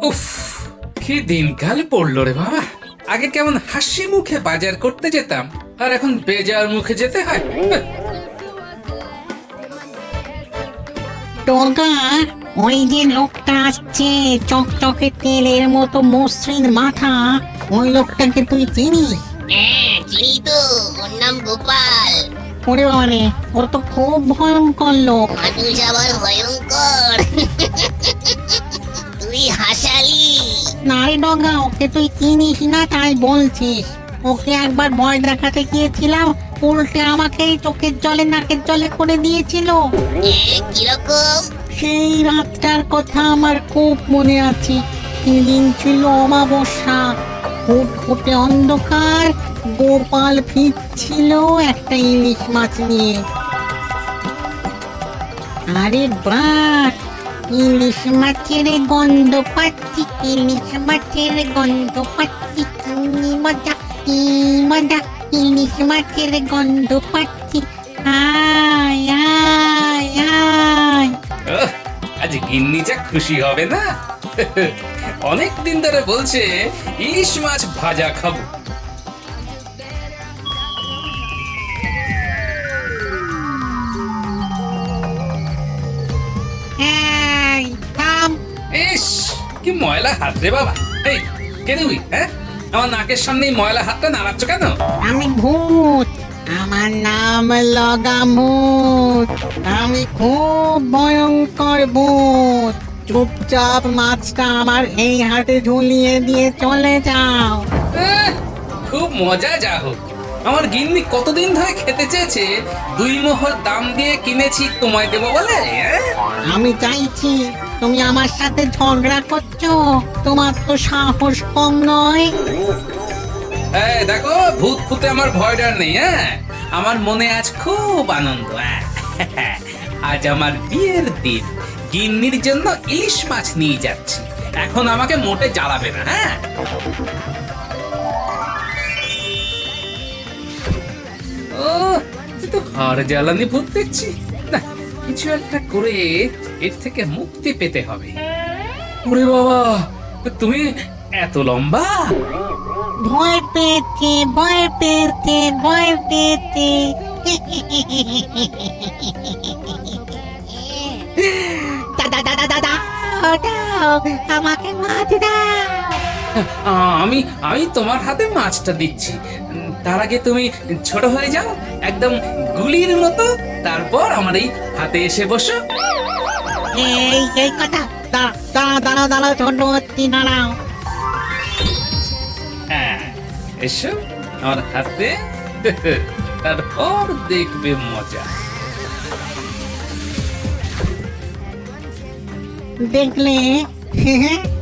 উফ, কি দিনকাল পড়লো রে বাবা। আগে কেমন হাসি মুখে বাজার করতে যেতাম, আর এখন বেজার মুখে যেতে হয়। টগা, ওই যে লোকটা আসছে, চকচকে তেলের মতো মসৃণ মাথা, ওই লোকটাকে তুই চিনিস? হ্যাঁ চিনি তো, ওর নাম গোপাল। ওরে বাবারে, ওর তো খুব ভয়ঙ্কর লোক। মানুষ আবার ভয়ঙ্কর। তুই হাসালি। না রে ডগা, ওকে তুই চিনিস না তাই বলছিস। ওকে একবার ভয় দেখাতে গিয়েছিলাম, উল্টে আমাকেই চোখের জলে নাকের জলে করে দিয়েছিল। কিরকম? সেই রাতটার কথা আমার খুব মনে আছে। সেদিন ছিল অমাবস্যা, ফুটফুটে অন্ধকার। গোপাল ফিরছিল একটা ইলিশ মাছ নিয়ে। আরে বাহ, ইলিশ মাছের গন্ধ পাচ্ছি, ইলিশ মাছের গন্ধ পাচ্ছি, কি মজা কি মজা, ইলিশ মাছের গন্ধ পাচ্ছি, আয় আয় আয়। ওহ, আজ গিন্নি যা খুশি হবে না। অনেক দিন ধরে বলছে ইলিশ মাছ ভাজা খাবো। এই থাম। ইস, কি ময়লা হাত রে বাবা। এই, কে তুই? হ্যাঁ, আমার নাকের সামনে এই ময়লা হাতটা নাড়াচ্ছ কেন? আমি ভূত, আমার নাম লগামুত। আমি খুব ভয়ঙ্কর ভূত। চুপচাপ মাছটা আমার এই হাতে ঝুলিয়ে দিয়ে চলে যাও। আহ, খুব মজা যা হোক। আমার গিন্নি কতদিন ধরে খেতে চেয়েছে, 2 মোহর দাম দিয়ে কিনেছি তোমায় দেবো বলে। আমি চাইছি, তুমি আমার সাথে ঝগড়া করছো? তোমার তো সাহস কম নয়। এই দেখো, ভূত ফুতে আমার ভয় ডর নেই। হ্যাঁ, আমার মনে আজ খুব আনন্দ। আজ আমার বিয়ের দিন, গিন্নির জন্য ইলিশ মাছ নিয়ে যাচ্ছি। এখন আমাকে মোটে জ্বালাবে না। হ্যাঁ, ও, এ তো হাড় জ্বালানি ভূত দেখছি। না, কিছু একটা করে এর থেকে মুক্তি পেতে হবে। ওরে বাবা, তুমি এত লম্বা! ভয় পেয়েছে, ভয় পেয়েছে, ভয় পেয়েছে। দাদা দাদা দাদা, দাও, আমাকে মাছ দাও। আমি আমি তোমার হাতে মাছটা দিচ্ছি। তার আগে তুমি ছোট হয়ে যাও, একদম গুলির মতো। তারপর আমার এই হাতে এসে বসো। এই কথা। দাঁড়াও দাঁড়াও, ছোট হচ্ছি, দাঁড়াও। হ্যাঁ, এসো আমার হাতে। তারপর দেখবে মজা। দেখলে,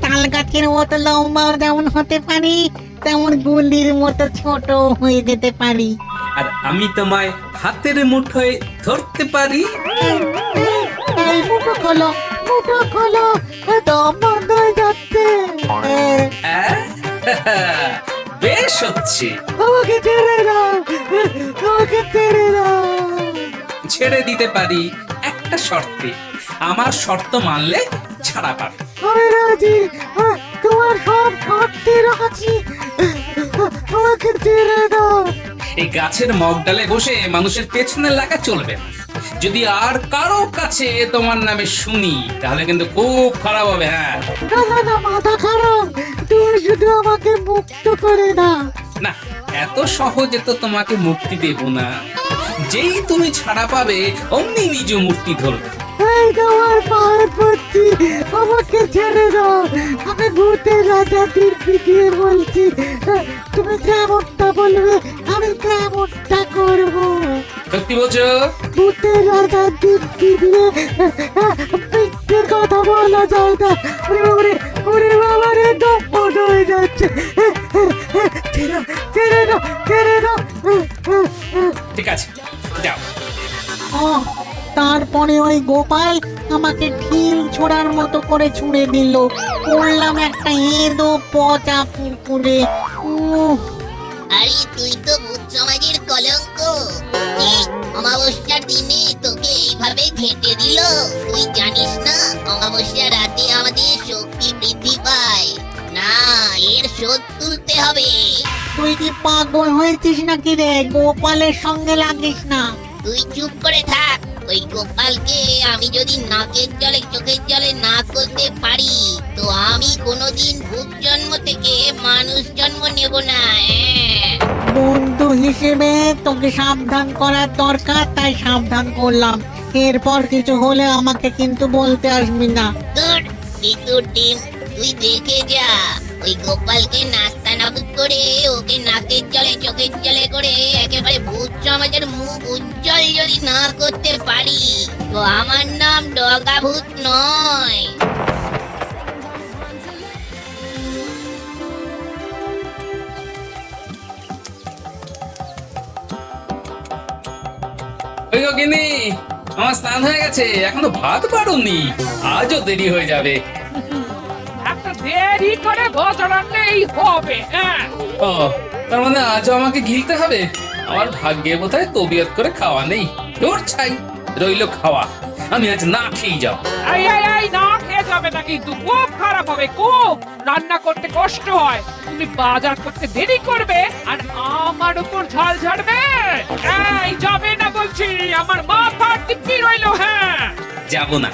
তাল গাছের মতো লম্বা যেমন হতে পারি, তেমন গুলির মতো ছোট হয়ে যেতে পারি। আর আমি তোমায় হাতের মুঠোয় ধরতে পারি। এই মুঠো খোলো, মুঠো খোলো, দম বন্ধ হয়ে যাচ্ছে। আহ, বেশ হচ্ছে। আমাকে ছেড়ে দাও, আমাকে ছেড়ে দাও। ছেড়ে দিতে পারি একটা শর্তে। আমার শর্ত মানলে ছাড়া পাবে। আমি রাজি, তোমার সব শর্তে রাজি। আমাকে ছেড়ে দাও। এই গাছের মগডালে বসে মানুষের পেছনে লাগা চলবে না। যদি আর কারো কাছে তোমার নামে শুনি, তাহলে কিন্তু খুব খারাপ হবে। হ্যাঁ, না, মাথা খারাপ। তুমি শুধু আমাকে মুক্ত করে দাও। না, এত সহজে তো তোমাকে মুক্তি দেব না। যেই তুমি ছাড়া পাবে, অমনি নিজ মূর্তি ধরবে। এই তোমার পায়ে পড়ছি, আমাকে ছেড়ে দাও। আমি ভূতের রাজা পিটিয়ে বলছি, তুমি যেমনটা বলবে আমি তেমনটা করবো। সত্যি বলছো? ভূতের রাজা পিটিয়ে পিঠের কথা বলা যায় না। ওরে বাবা রে, দম বন্ধ হয়ে যাচ্ছে। ছেড়ে দাও, ছেড়ে দাও। ঠিক আছে, যাও। তারপরে ওই গোপাল আমাকে ঢিল ছোড়ার মতো করে ছুঁড়ে দিল। পড়লাম একটা এঁদো পচা পুকুরে। আরে তুই তো ভূত সমাজের কলঙ্ক। এই অমাবস্যার দিনে তোকে এইভাবে ঘেঁটে দিল। তুই জানিস না অমাবস্যার রাতে শক্তি বৃদ্ধি পায়। না, এর শোধ তুলতে হবে। তুই কি পাগল হয়েছিস নাকি রে? গোপালের সঙ্গে লাগিস না। তুই চুপ করে থাক। ওই গোপালকে আমি যদি নাকের জলে চোখের জলে না করতে পারি, তো আমি কোনোদিন ভূত জন্ম থেকে মানুষ জন্ম নেব না। বন্ধু হিসেবে তোকে সাবধান করার দরকার, তাই সাবধান করলাম। এরপর কিছু হলে আমাকে কিন্তু বলতে আসবি না। তোর তোর টিম, তুই দেখে যা। ওই গোপালকে নাস্তা নাবুদ করে ওকে নাকের জলে চোখের জলে করে একেবারে ভূত সমাজের মুখ উজ্জ্বল যদি না করতে পারি, তো আমার নাম ডগা ভূত নয়। ওই গো গিন্নি, আমার স্নান হয়ে গেছে, এখনো ভাত পারোনি। আজও দেরি হয়ে যাবে। একটা দেরি করে ভোজন আনলেই হবে। হ্যাঁ, ও, তার মানে আজও আমাকে গিলতে হবে? আমার ভাগ্যে বোধহয় তবিয়ত করে খাওয়া নেই। তোর ছাই রইলো খাওয়া, আমি আজ না খেয়ে যাও। এই না খেয়ে যাবে না, কিন্তু খুব খারাপ হবে। খুব রান্না করতে কষ্ট হয়। তুমি বাজার করতে দেরি করবে আর আমার উপর ঝাল ঝাড়বে। এই যাবে না বলছি, আমার মাথা টিপি রইলো। হ্যাঁ, যাবো না।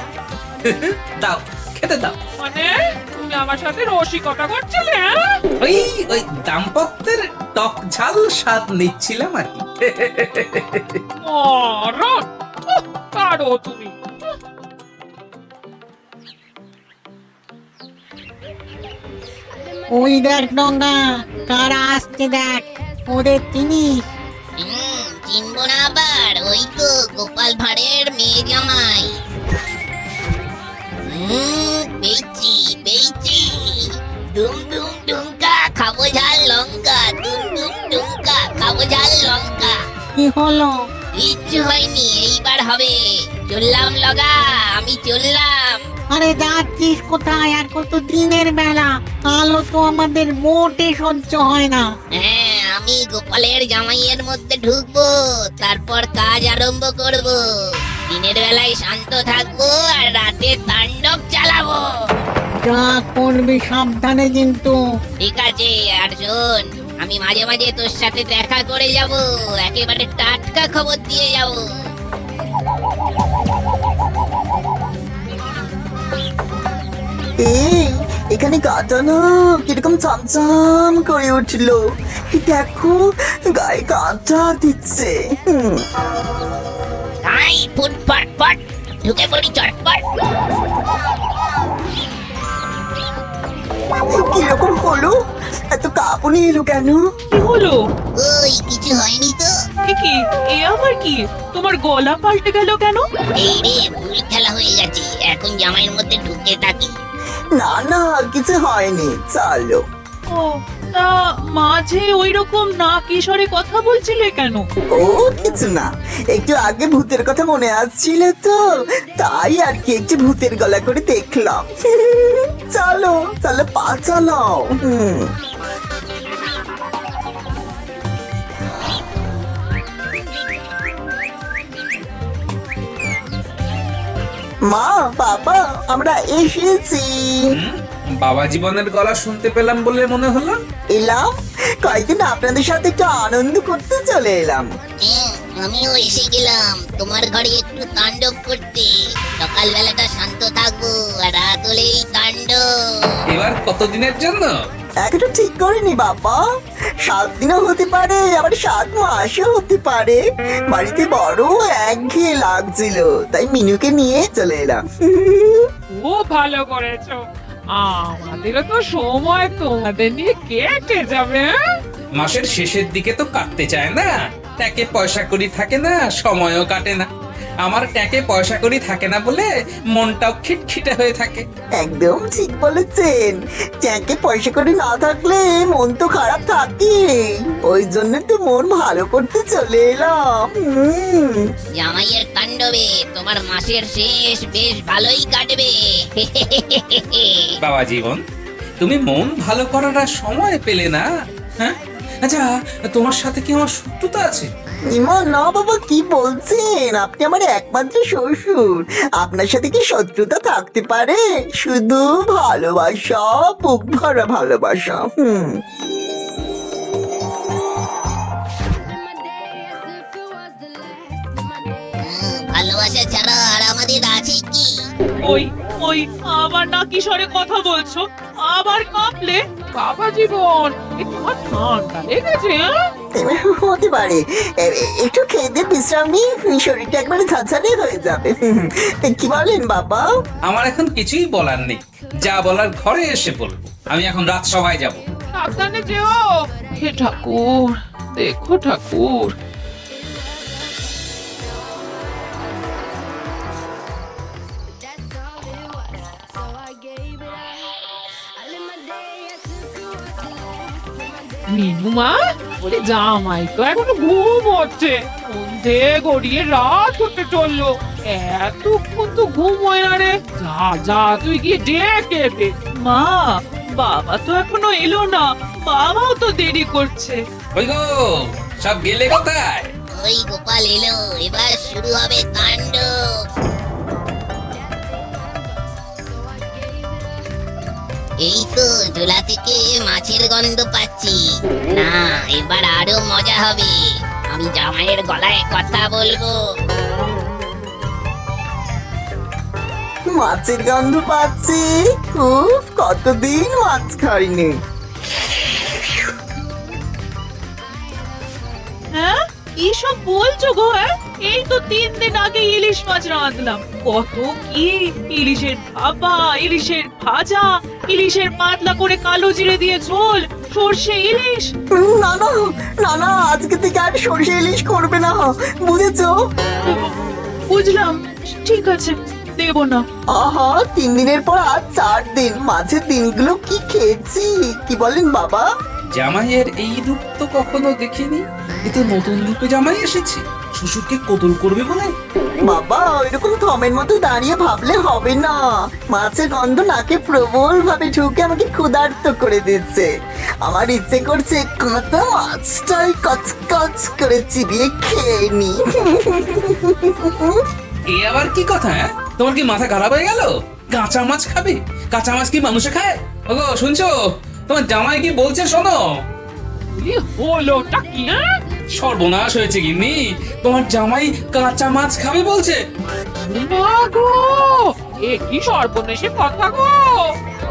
দাও, খেতে দাও। মানে তুমি আমার সাথে রসিকতা করছিলে? হ্যাঁ? ওই ওই দাম্পত্যের টক ঝাল স্বাদ নিচ্ছিলাম আর কি। মরণ, পারো তুমি। ওই দেখ ডঙ্গা, কারা আসছে দেখ। ওদের চিনিস? চিনবো না আবার? ওই তো গোপাল ভাঁড়ের মেয়ে জামাই। পেয়েছি পেয়েছি। ডুম ডুম ডুমকা খাবো ঝাল লঙ্কা, ডুম ডুম ডুমকা খাবো ঝাল লঙ্কা। কি হলো? কিচ্ছু হয়নি, এইবার হবে। চললাম লগা, আমি চললাম। আরে যাচ্ছিস কোথায়? এখন তো দিনের বেলা, আলো তো আমাদের মোটে সহ্য হয় না। হ্যাঁ, আমি গোপালের জামাইয়ের মধ্যে ঢুকবো, তারপর কাজ আরম্ভ করব। দিনের বেলায় শান্ত থাকবো আর রাতে তাণ্ডব চালাবো। যা করবি সাবধানে কিন্তু। ঠিক আছে, আর শোন, আমি মাঝে মাঝে তোর সাথে দেখা করে যাব, একেবারে টাটকা খবর দিয়ে যাব। এই এখানে গাটা না কিরকম চামচাম করে উঠলো। দেখো গায়ে কাঁটা দিচ্ছে। তাই ফুট ফট ফট ঢুকে পড়ি চটপট। কিরকম হলো? এত কাঁপুনি এলো কেন? কি হলো? ওই কিছু হয়নি তো। এ কি? এ আবার কি? তোমার গলা পাল্টে গেল কেন? এই রে, ভুল খেলা হয়ে গেছে। এখন জামাইয়ের মধ্যে ঢুকে থাকি। না না, কিছু হয়নি, চলো। ও, তা মাঝে ওই রকম না কিশোরে কথা বলছিলে কেন? ও কিছু না, একটু আগে ভূতের কথা মনে আসছিল তো, তাই আর কি একটু ভূতের গলা করে দেখলাম। চলো চলো, পা চালাও। মা, বাবা, আমরা এসেছি। বাবা জীবনের গলা শুনতে পেলাম বলে মনে হলো। এলাম কয়েকদিন আপনাদের সাথে একটু আনন্দ করতে চলে এলাম। আমিও এসে গেলাম তোমার ঘরে একটু তাণ্ডব করতে। সকালবেলাটা শান্ত থাকবো আর রাত হলেই তাণ্ডব। এবার কতদিনের জন্য? এখনো ঠিক করিনি বাবা, 7 দিনও হতে পারে, আবার 7 মাসও হতে পারে। বাড়িতে বড় একঘেয়ে লাগছিল, তাই মিনুকে নিয়ে চলে এলাম। খুব ভালো করেছো। আমাদেরও তো সময় তোমাদের নিয়ে কেটে যাবে। হ্যাঁ? মাসের শেষের দিকে তো কাটতে চায় না, ট্যাকে পয়সা কড়ি থাকে না, সময়ও কাটে না। আমার ট্যাকে পয়সা কড়ি থাকে না বলে মনটাও খিটখিটে হয়ে থাকে। একদম ঠিক বলেছেন, ট্যাঙ্কে পয়সা করে না থাকলে মন তো খারাপ থাকে। ওই জন্য তো মন ভালো করতে চলে এলাম। জামাইয়ের তাণ্ডবে তোমার মাসের শেষ বেশ ভালোই কাটবে। বাবা জীবন, তুমি মন ভালো করার আর সময় পেলে না? হ্যাঁ, আচ্ছা, তোমার সাথে কি আমার শত্রুতা আছে? ইমা না বাবা, কি বলছেন? আপনি আমার একমাত্র শ্বশুর, আপনার সাথে কি শত্রুতা থাকতে পারে? শুধু ভালোবাসা, বুক ভরা ভালোবাসা। ভালোবাসা ছাড়া আর আমাদের আছে কি? ওই ওই আবার না কিশোরে কথা বলছো, আবার কাঁপলে। বাবা জীবন, এ তোমার ঠান্ডা লেগেছে? হতে পারে, একটু খেয়ে দিয়ে বিশ্রাম নিই, শরীরটা একবারে ঝাঁঝালে হয়ে যাবে। কি বলেন বাবা? আমার এখন কিছুই বলার নেই, যা বলার ঘরে এসে বলবো। আমি এখন রাত সবাই যাব। সাবধানে যেও। হে ঠাকুর, দেখো ঠাকুর। মিনুমা, বলে জামাই তো এখনো ঘুম হচ্ছে, সন্ধে গড়িয়ে রাত হতে চললো, এতক্ষণ তো ঘুম হয় না রে। যা যা, তুই গিয়ে ডেকে দে। মা, বাবা তো এখনো এলো না, বাবাও তো দেরি করছে। ওই গো, সব গেলে কোথায়? ওই গোপাল এলো, এবার শুরু হবে তাণ্ডব। এই তো ঝোলা থেকে মাছের গন্ধ পাচ্ছি। না, এবার আরো মজা হবে। আমি জামাইয়ের গলায় কথা বলবো। মাছের গন্ধ পাচ্ছি, উফ, কতদিন মাছ খাইনি। হ্যাঁ, কি সব বলছো গো? হ্যাঁ, এই তো 3 দিন আগে ইলিশ মাছ রাঁধলাম। কত কি, ইলিশের ভাপা, ইলিশের ভাজা, ইলিশের পাতলা করে কালো জিরে দিয়ে ঝোল, সর্ষে ইলিশ। না না না না, আজকে থেকে আর সরষে ইলিশ করবে না, বুঝেছো? বুঝলাম, ঠিক আছে, দেব না। আহা, 3 দিনের পর আজ 4 দিন, মাঝের দিনগুলো কি খেয়েছি, কি বলেন বাবা? জামাইয়ের এই রূপ তো কখনো দেখিনি। এ তো নতুন রূপে জামাই এসেছে, শ্বশুরকে কদর করবে বলে। বাবা, ওইরকম থমের মতো দাঁড়িয়ে ভাবলে হবে না। মাছের গন্ধ নাকে প্রবল ভাবে ঢুকে আমাকে ক্ষুধার্ত করে দিচ্ছে। আমার ইচ্ছে করছে কাঁচা মাছটাই কচকচ করে চিবিয়ে খেয়ে নি। এ আবার কি কথা? হ্যাঁ, তোমার কি মাথা খারাপ হয়ে গেল? কাঁচা মাছ খাবে? কাঁচা মাছ কি মানুষে খায়? ওগো, শুনছো? তোমার জামাই কি বলছে শোনো। কি হলোটা কি? হ্যাঁ, সর্বনাশ হয়েছে গিন্নি, তোমার জামাই কাঁচা মাছ খাবে বলছে। মা গো, এ কি সর্বনেশে কথা গো।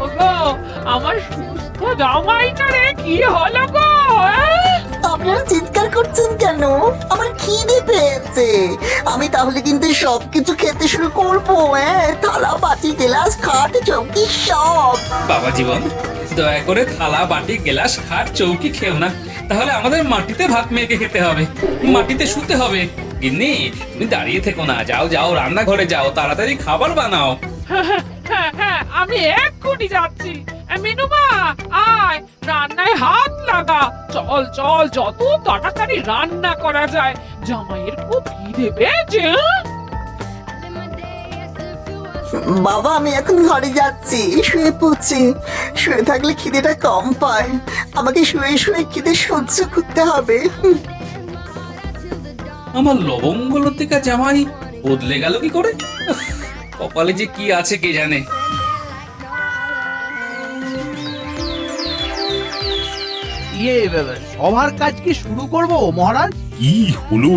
ওগো, আমার সুস্থ জামাইটা রে, কি হলো গো? হ্যাঁ? আপনারা চিৎকার করছেন কেন? আমার খিদে পেয়েছে। আমি তাহলে কিন্তু সবকিছু খেতে শুরু করবো। থালা, বাটি, গ্লাস, খাট, চৌকি সব। বাবা জীবন, দয়া করে থালা, বাটি, গ্লাস, খাট, চৌকি খেও না। তাহলে আমাদের মাটিতে ভাত মেখে খেতে হবে, মাটিতে শুতে হবে। গিন্নি, তুমি দাঁড়িয়ে থেকো না, যাও যাও, রান্নাঘরে যাও, তাড়াতাড়ি খাবার বানাও। হ্যাঁ, আমি এক্ষুনি যাচ্ছি। মিনুমা, আয়, রান্নায় হাত লাগা। চল চল, যত তাড়াতাড়ি রান্না করা যায়। জামাইয়ের খুব খিদে পেয়েছে। বাবা, আমি এখন ঘরে যাচ্ছি, শুয়ে পড়ছি। শুয়ে থাকলে খিদেটা কম পায়, আমাকে শুয়ে শুয়ে খিদে সহ্য করতে হবে। আমার লবঙ্গ লতিকা জামাই বদলে গেল কি করে? উফ, কপালে যে কি আছে কে জানে। সবার কাজ কি শুরু করব মহারাজ? কি হলো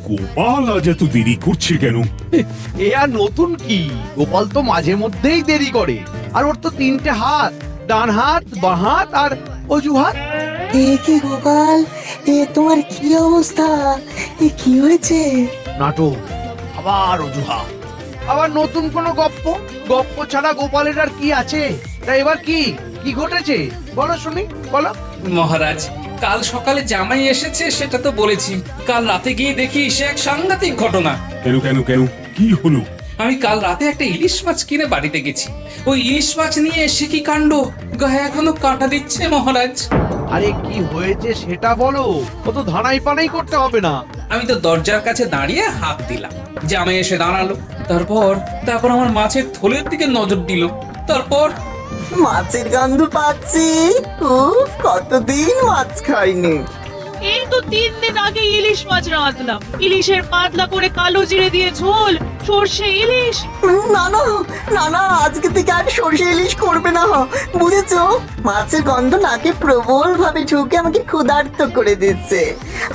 গোপাল, আজ এত দেরি করছে কেন? এ আর নতুন কি, গোপাল তো মাঝে মধ্যেই দেরি করে। আর ওর তো 3টে হাত, ডান হাত, বাঁ হাত আর অজু হাত। এ কি গোপাল, এ তোমার কি অবস্থা? এ কি হয়েছে? নাটক, আবার অজুহাত, আবার নতুন কোন গপ্প। গপ্প ছাড়া গোপালের আর কি আছে? তা এবার কি কি ঘটেছে বলো শুনি, বলো। মহারাজ, কাল সকালে জামাই এসেছে সেটা তো বলেছি। কাল রাতে গিয়ে দেখি সে এক সাংঘাতিক ঘটনা। কেন কেন কেন, কি হলো? আমি কাল রাতে একটা ইলিশ মাছ কিনে বাড়িতে গেছি। ওই ইলিশ মাছ নিয়ে এসে কি কাণ্ড, গায়ে এখনো কাঁটা দিচ্ছে মহারাজ। আরে কি হয়েছে সেটা বলো, কত ধানাই পানাই করতে হবে না। আমি তো দরজার কাছে দাঁড়িয়ে হাত দিলাম, জামাই এসে দাঁড়ালো। তারপর আমার মাছের থলের দিকে নজর দিল। তারপর মাছের গন্ধ পাচ্ছি, উফ, কতদিন মাছ খাইনি। এই তো 3 দিন আগে ইলিশ মাছ রাঁধলাম। ইলিশের পাতলা করে কালো জিরে দিয়ে ঝোল, সর্ষে ইলিশ। না না না না, আজকে থেকে আর সর্ষে ইলিশ করবে না, বুঝেছো? মাছের গন্ধ নাকে প্রবল ভাবে ঢুকে আমাকে ক্ষুধার্ত করে দিচ্ছে।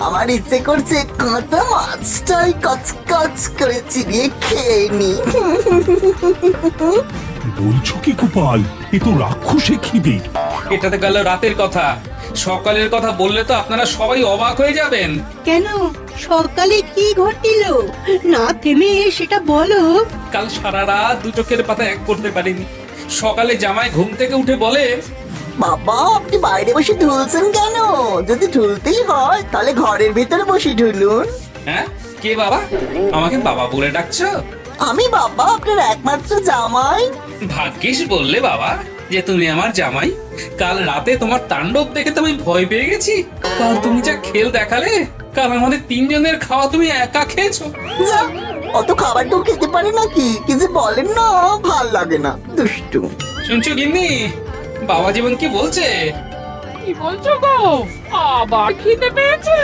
আমার ইচ্ছে করছে কাঁচা মাছটাই কচকচ করে চিবিয়ে খেয়ে নি। বলছো কি গোপাল, এ তো রাক্ষসে খিদে। এটা তো গেল রাতের কথা, সকালের কথা বললে তো আপনারা সবাই অবাক হয়ে যাবেন। কেন, সকালে কি ঘটিল না থেমে সেটা বলো। কাল সারা রাত দু চোখের পাতা এক করতে পারিনি। সকালে জামাই ঘুম থেকে উঠে বলে, বাবা আপনি বাইরে বসে ঢুলছেন কেন? যদি ঢুলতেই হয় তাহলে ঘরের ভিতরে বসে ঢুলুন। হ্যাঁ কে বাবা? আমাকে বাবা বলে ডাকছো? আমি বাবা আপনার একমাত্র জামাই। ভাগ্যিস বললে বাবা যে তুমি আমার জামাই। কাল রাতে তোমার তাণ্ডব দেখে তো আমি ভয় পেয়ে গেছি। কাল তুমি যা খেল দেখালে, কাল আমাদের 3 জনের খাওয়া তুমি একা খেয়েছো। যা, অত খাবার তো খেতে পারে নাকি? কি যে বলেন না, ভাল লাগে না, দুষ্টু। শুনছো গিন্নি, বাবা জীবন কি বলছে? কি বলছো গো? আবার খিদে পেয়েছে?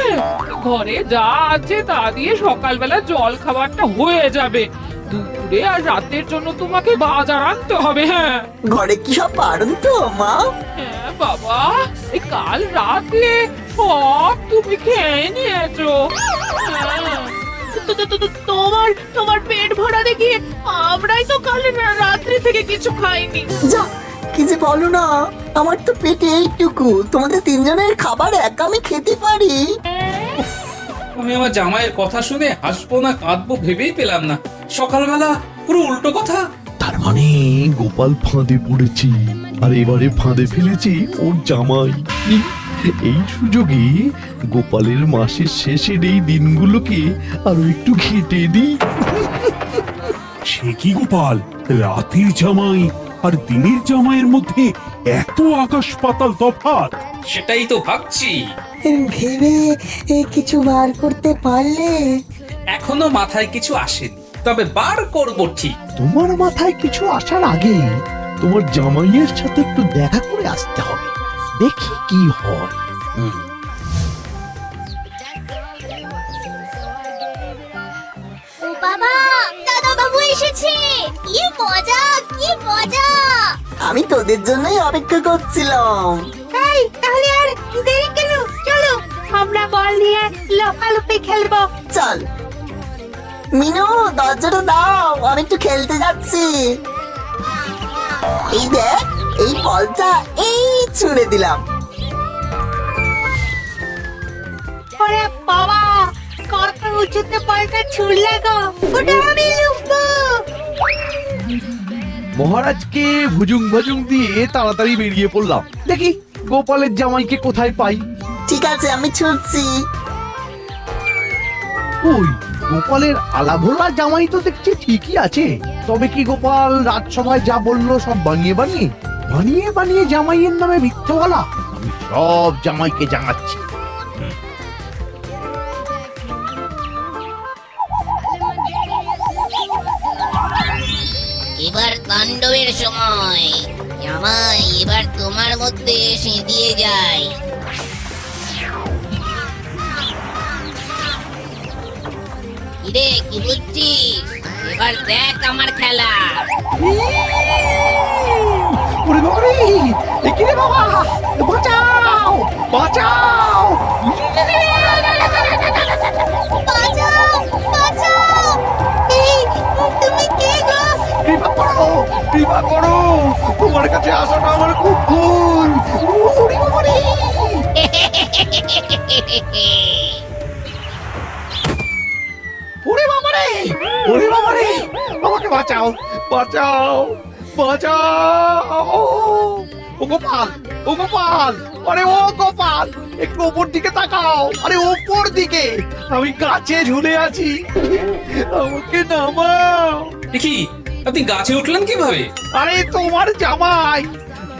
ঘরে যা আছে তা দিয়ে সকালবেলা জল খাবারটা হয়ে যাবে। দুপুরে আর রাতের জন্য তোমাকে বাজার আনতে হবে। হ্যাঁ ঘরে কি সব পারেন তো মা? হ্যাঁ বাবা, এই কাল রাতে সব তুমি খেয়ে নিয়েছো। হ্যাঁ। তোমার পেট ভরা দেখি আমরাই তো কাল রাত্রি থেকে কিছু খাইনি। যা, কি যে বলো না, আমার তো পেটে এইটুকু, তোমাদের 3 জনের খাবার একা আমি খেতে পারি? আমি আমার জামাইয়ের কথা শুনে হাসবো না কাঁদবো ভেবেই পেলাম না। সকালবেলা পুরো উল্টো কথা। তার মানে গোপাল ফাঁদে পড়েছে, আর এবারে ফাঁদে ফেলেছে ওর জামাই। এই সুযোগে গোপালের মাসের শেষের এই দিনগুলোকে আরো একটু ঘেটে দিই। সে কি গোপাল, রাতের জামাই আর দিনের জামাইয়ের মধ্যে এত আকাশ পাতাল তফাৎ? সেটাই তো ভাবছি। ভেবে কিছু বার করতে পারলে? এখনো মাথায় কিছু আসেনি, তবে বার করব ঠিক। তোমার মাথায় কিছু আসার আগে তোমার জামাইয়ের সাথে একটু দেখা করে আসতে হবে, দেখি কি হয়। ও বাবা, দাদা বাবু এসেছে। কি মজা, কি মজা! আমি তোদের জন্যই অপেক্ষা করছিলাম। তাই তাহলে আর দেরি কেন, চলো আমরা বল নিয়ে লাফালাফি খেলবো। চল মিনু, দরজাটা দাও, আমি একটু খেলতে যাচ্ছি। এই দেখ, এই বলটা এই ছুঁড়ে দিলাম। ওরে বাবা, কত উঁচুতে বলটা ছুড়লে গো, ওটা আমি লুকবো। মহারাজকে ভুজুং ভাজুং দিয়ে তাড়াতাড়ি বেরিয়ে পড়লাম। দেখি গোপালের জামাইকে কোথায় পাই। ঠিক আছে, আমি ছুটছি। ওই গোপালের আলাভোলা জামাই তো দেখছি ঠিকই আছে। তবে কি গোপাল রাজসভায় যা বললো সব বানিয়ে বানিয়ে বানিয়ে বানিয়ে জামাইয়ের নামে মিথ্যে বলা? আমি সব জামাইকে জানাচ্ছি। এবার তাণ্ডবের সময়। জামাই, এবার তোমার মধ্যে সিঁধিয়ে যায়। কিরে, কি বুঝছিস? এবার দেখ আমার খেলা। ওরে বাবা রে! এ কি রে বাবা? বাঁচাও! বাঁচাও! বাঁচাও, বাঁচাও! এই, তুমি কে গো? কৃপা করো! কৃপা করো! তোমার কাছে আসাটা আমার খুব ভুল। ওরে বাবা রে! ওরে বাবা রে! ওরে বাবা রে! আমাকে বাঁচাও! বাঁচাও! বাঁচাও! ও গোপাল! ও গোপাল! আরে ও গোপাল! একটু ওপর দিকে তাকাও! আরে ওপর দিকে! আমি গাছে ঝুলে আছি, আমাকে নামাও! দেখি আপনি গাছে উঠলেন কিভাবে? আরে তোমার জামাই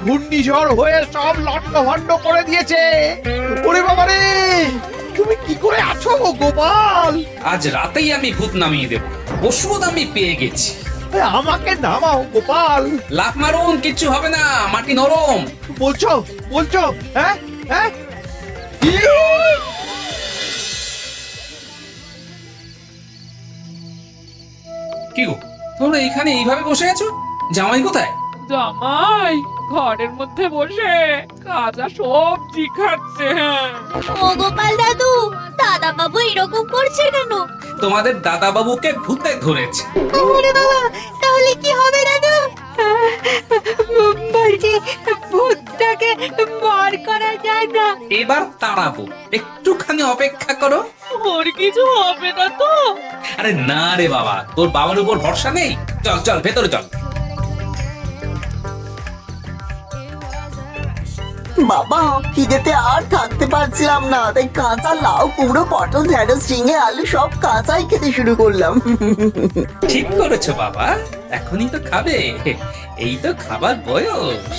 ঘূর্ণিঝড় হয়ে সব লন্ডভন্ড করে দিয়েছে। ওরে বাবা রে! তুমি কি করে আছো গোপাল? আজ রাতেই আমি ভূত নামিয়ে দেব। ওষুধ আমি পেয়ে গেছি। আমাকে নামাও গোপাল। লাফ মারুন, কিচ্ছু হবে না, মাটি নরম। বলছো? বলছো? হ্যাঁ হ্যাঁ? কি গো তোমরা এইখানে এইভাবে বসে আছো? জামাই কোথায়? জামাই ঘরের মধ্যে বসে কাঁচা সবজি খাচ্ছে। ও গোপাল দাদু, দাদা বাবু এরকম করছে কেন? তোমাদের দাদা বাবুকে ভূতে ধরেছে। ওরে বাবা, তাহলে কি হবে দাদু? বলছি ভূতটাকে বার করা যায় না? এবার তাড়াবো, একটুখানি অপেক্ষা করো। ওর কিছু হবে না তো? আরে না রে বাবা, তোর বাবার উপর ভরসা নেই। চল চল ভেতরে চল। বাবা খিদেতে আর থাকতে পারছিলাম না, তাই কাঁচা লাউ, কুমড়ো, পটল, ঢেঁড়স, ঝিঙে, আলু সব কাঁচাই খেতে শুরু করলাম। ঠিক করেছো বাবা, এখনই তো খাবে, এই তো খাবার বয়স।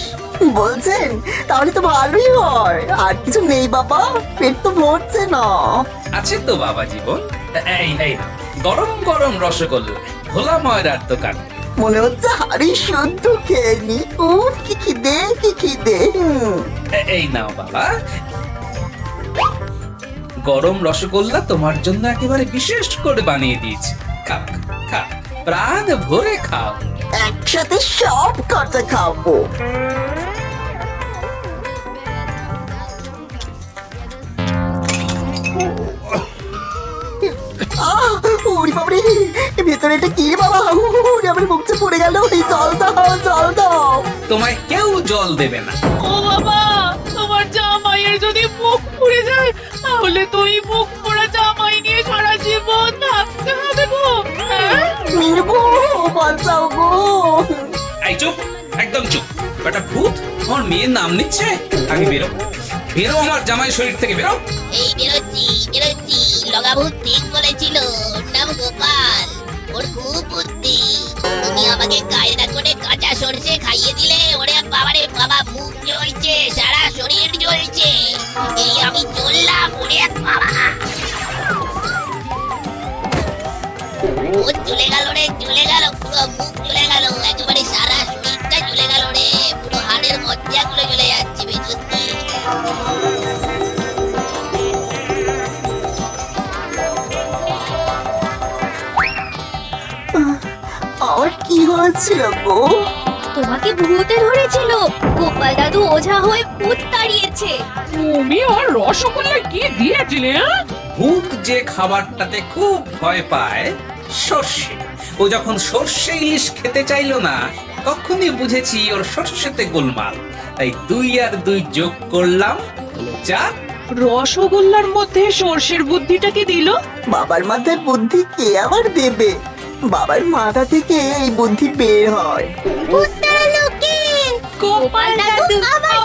বলছেন? তাহলে তো ভালোই হয়। আর কিছু নেই বাবা, পেট তো ভরছে না। আছে তো বাবা জীবন, এই এই নাও, গরম গরম রসগোল্লা, ভোলা ময়রার দোকান। মনে হচ্ছে হাড়ি শুদ্ধ খেয়ে নি। উফ কি খিদে, কি খিদে। এই নাও বাবা, গরম রসগোল্লা তোমার জন্য একেবারে বিশেষ করে বানিয়ে দিয়েছি। খাও খাও, প্রাণ ভরে খাও। একসাথে সব কটা খাবো। ওরে বাবারে, ভেতরে এটা কি রে বাবা? ওরে আমার মুখে পড়ে গেল। এই জল দাও, জল দাও। তোমায় কেউ জল দেবে না। ও বাবা, তোমার জামাইয়ের যদি মুখ পুড়ে যায় তাহলে তো এই মুখ পোড়া জামাই নিয়ে সারা জীবন থাকতে হবে গো। হ্যাঁ? মিরবো, বাঁচাও গো। এই চুপ, একদম চুপ। একটা ভূত আমার মেয়ের নাম নিচ্ছে। আমি বেরো, বেরো আমার জামাই শরীর থেকে বেরো। এই বেরোচ্ছি বেরোচ্ছি, লগাভূত ঠিক বলেছিল, ওর নাম গোপাল, ওর খুব বুদ্ধি। তুমি আমাকে কায়দা করে কাঁচা সরষে খাইয়ে দিলে, ওরে বাবারে বাবা, মুখ জ্বলছে, সারা শরীর জ্বলছে। এই আমি চললাম, ওরে বাবা, ও চলে গেল রে, চলে গেল, পুরো মুখ চলে গেল, একেবারে সারা শরীরটা চলে গেল রে, পুরো হাড়ের মজ্জাগুলো চলে যাচ্ছে ভেতর দিয়ে। আমার কি হয়েছিল গো? তোমাকে ভূতে ধরেছিল। গোপাল দাদু ওঝা হয়ে ভূত তাড়িয়েছে। তুমি আর রসগোল্লা কি দিয়েছিলে? হ্যাঁ? ভূত যে খাবারটাতে খুব ভয় পায়, সর্ষে, ও যখন সর্ষে ইলিশ খেতে চাইলো না, তখনই বুঝেছি ওর সর্ষেতে গোলমাল। তাই 2 আর 2 যোগ করলাম, হলো 4। রসগোল্লার মধ্যে সর্ষের বুদ্ধিটা কি দিল? বাবার মাথায় বুদ্ধি কে আবার দেবে? বাবার মাথা থেকে এই বুদ্ধি বের হয়। ভূত তাড়ালো কে? গোপাল দাদু আবার